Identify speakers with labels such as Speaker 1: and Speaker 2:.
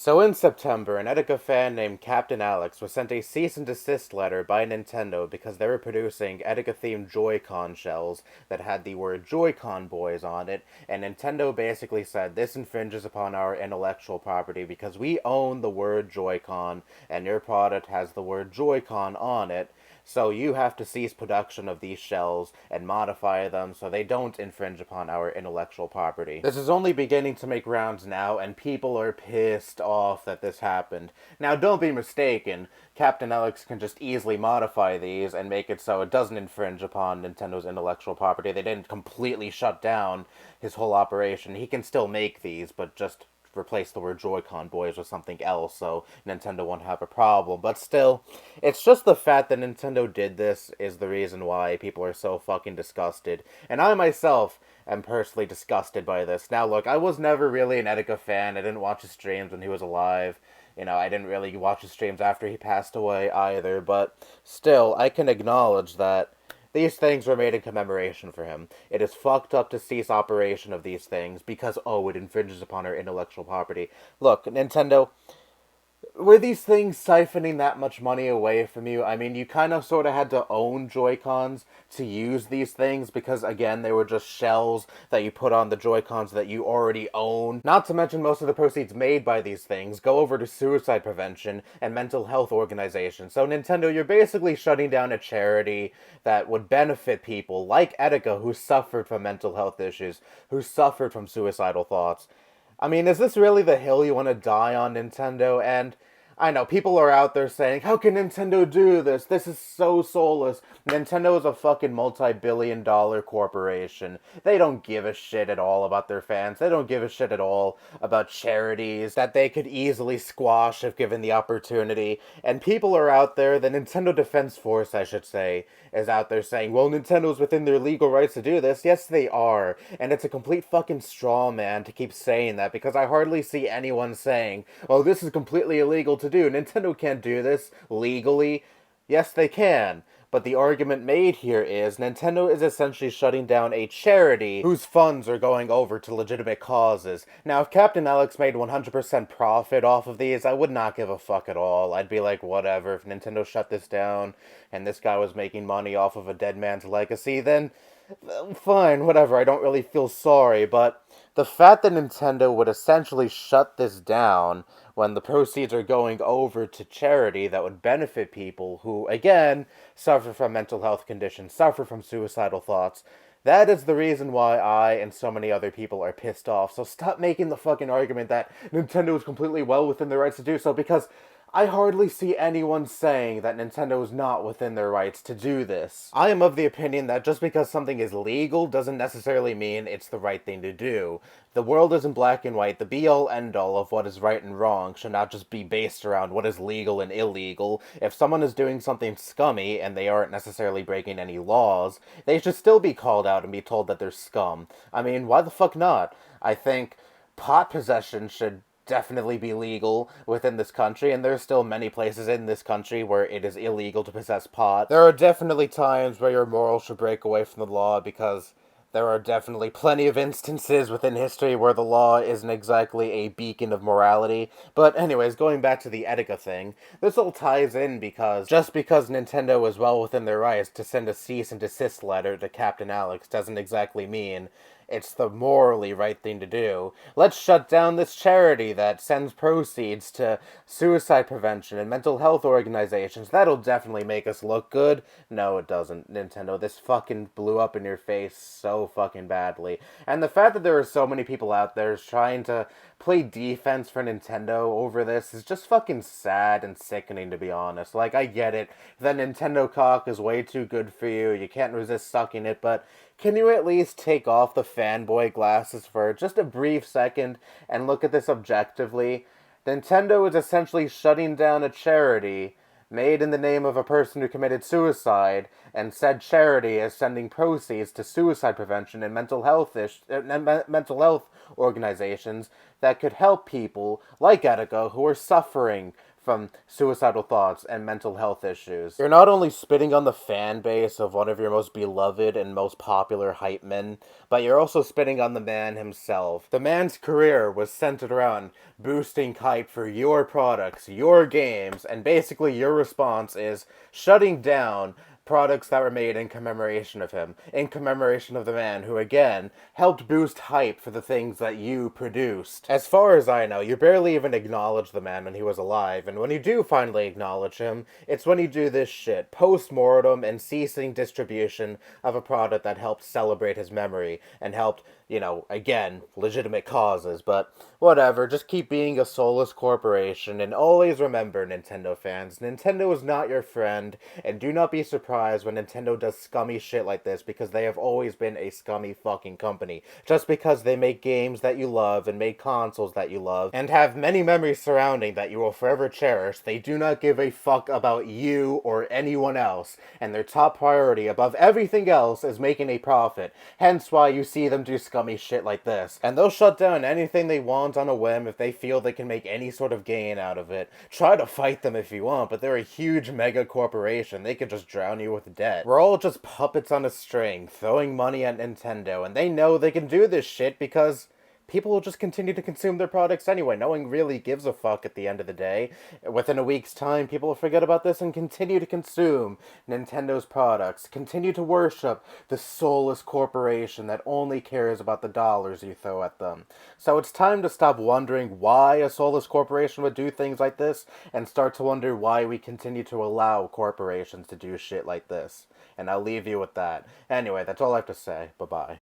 Speaker 1: So in September, an Etika fan named Captain Alex was sent a cease and desist letter by Nintendo because they were producing Etika-themed Joy-Con shells that had the word Joy-Con Boys on it, and Nintendo basically said this infringes upon our intellectual property because we own the word Joy-Con, and your product has the word Joy-Con on it, so you have to cease production of these shells and modify them so they don't infringe upon our intellectual property. This is only beginning to make rounds now, and people are pissed off that this happened. Now, don't be mistaken, Captain Alex can just easily modify these and make it so it doesn't infringe upon Nintendo's intellectual property. They didn't completely shut down his whole operation. He can still make these, but just replace the word Joy-Con Boys with something else so Nintendo won't have a problem. But still, it's just the fact that Nintendo did this is the reason why people are so fucking disgusted. And I myself am personally disgusted by this. Now look, I was never really an Etika fan. I didn't watch his streams when he was alive. I didn't really watch his streams after he passed away either, but still, I can acknowledge that these things were made in commemoration for him. It is fucked up to cease operation of these things because, oh, it infringes upon our intellectual property. Look, Nintendo, were these things siphoning that much money away from you? I mean, you kind of sort of had to own Joy-Cons to use these things because, again, they were just shells that you put on the Joy-Cons that you already own. Not to mention most of the proceeds made by these things go over to suicide prevention and mental health organizations. So, Nintendo, you're basically shutting down a charity that would benefit people like Etika who suffered from mental health issues, who suffered from suicidal thoughts. I mean, is this really the hill you want to die on, Nintendo? And I know people are out there saying, how can Nintendo do this? This is so soulless. Nintendo is a fucking multi-billion-dollar corporation. They don't give a shit at all about their fans. They don't give a shit at all about charities that they could easily squash if given the opportunity. And people are out there, the Nintendo Defense Force, I should say, is out there saying, well, Nintendo's within their legal rights to do this. Yes, they are. And it's a complete fucking straw man to keep saying that because I hardly see anyone saying, oh, this is completely illegal to do. Nintendo can't do this legally. Yes, they can. But the argument made here is Nintendo is essentially shutting down a charity whose funds are going over to legitimate causes. Now, if Captain Alex made 100% profit off of these, I would not give a fuck at all. I'd be like, whatever, if Nintendo shut this down and this guy was making money off of a dead man's legacy, then fine, whatever, I don't really feel sorry, but the fact that Nintendo would essentially shut this down when the proceeds are going over to charity that would benefit people who, again, suffer from mental health conditions, suffer from suicidal thoughts, that is the reason why I and so many other people are pissed off. So stop making the fucking argument that Nintendo is completely well within their rights to do so, because I hardly see anyone saying that Nintendo is not within their rights to do this. I am of the opinion that just because something is legal doesn't necessarily mean it's the right thing to do. The world isn't black and white. The be-all, end-all of what is right and wrong should not just be based around what is legal and illegal. If someone is doing something scummy and they aren't necessarily breaking any laws, they should still be called out and be told that they're scum. I mean, why the fuck not? I think pot possession should definitely be legal within this country, and there's still many places in this country where it is illegal to possess pot. There are definitely times where your morals should break away from the law because there are definitely plenty of instances within history where the law isn't exactly a beacon of morality. But anyways, going back to the Etika thing, this all ties in because just because Nintendo is well within their rights to send a cease and desist letter to Captain Alex doesn't exactly mean it's the morally right thing to do. Let's shut down this charity that sends proceeds to suicide prevention and mental health organizations. That'll definitely make us look good. No, it doesn't, Nintendo. This fucking blew up in your face so fucking badly. And the fact that there are so many people out there trying to play defense for Nintendo over this is just fucking sad and sickening, to be honest. Like, I get it. The Nintendo cock is way too good for you. You can't resist sucking it, but can you at least take off the fanboy glasses for just a brief second and look at this objectively? Nintendo is essentially shutting down a charity made in the name of a person who committed suicide, and said charity is sending proceeds to suicide prevention and mental health organizations that could help people like Etika who are suffering from suicidal thoughts and mental health issues. You're not only spitting on the fan base of one of your most beloved and most popular hype men, but you're also spitting on the man himself. The man's career was centered around boosting hype for your products, your games, and basically your response is shutting down products that were made in commemoration of him, in commemoration of the man who, again, helped boost hype for the things that you produced. As far as I know, you barely even acknowledge the man when he was alive, and when you do finally acknowledge him, it's when you do this shit, post-mortem and ceasing distribution of a product that helped celebrate his memory, and helped, again, legitimate causes, but whatever, just keep being a soulless corporation, and always remember, Nintendo fans, Nintendo is not your friend, and do not be surprised when Nintendo does scummy shit like this, because they have always been a scummy fucking company. Just because they make games that you love and make consoles that you love and have many memories surrounding that you will forever cherish, they do not give a fuck about you or anyone else, and their top priority above everything else is making a profit. Hence why you see them do scummy shit like this. And they'll shut down anything they want on a whim if they feel they can make any sort of gain out of it. Try to fight them if you want, but they're a huge mega corporation. They could just drown you with debt. We're all just puppets on a string, throwing money at Nintendo, and they know they can do this shit because people will just continue to consume their products anyway. No one really gives a fuck at the end of the day. Within a week's time, people will forget about this and continue to consume Nintendo's products, continue to worship the soulless corporation that only cares about the dollars you throw at them. So it's time to stop wondering why a soulless corporation would do things like this and start to wonder why we continue to allow corporations to do shit like this. And I'll leave you with that. Anyway, that's all I have to say. Bye-bye.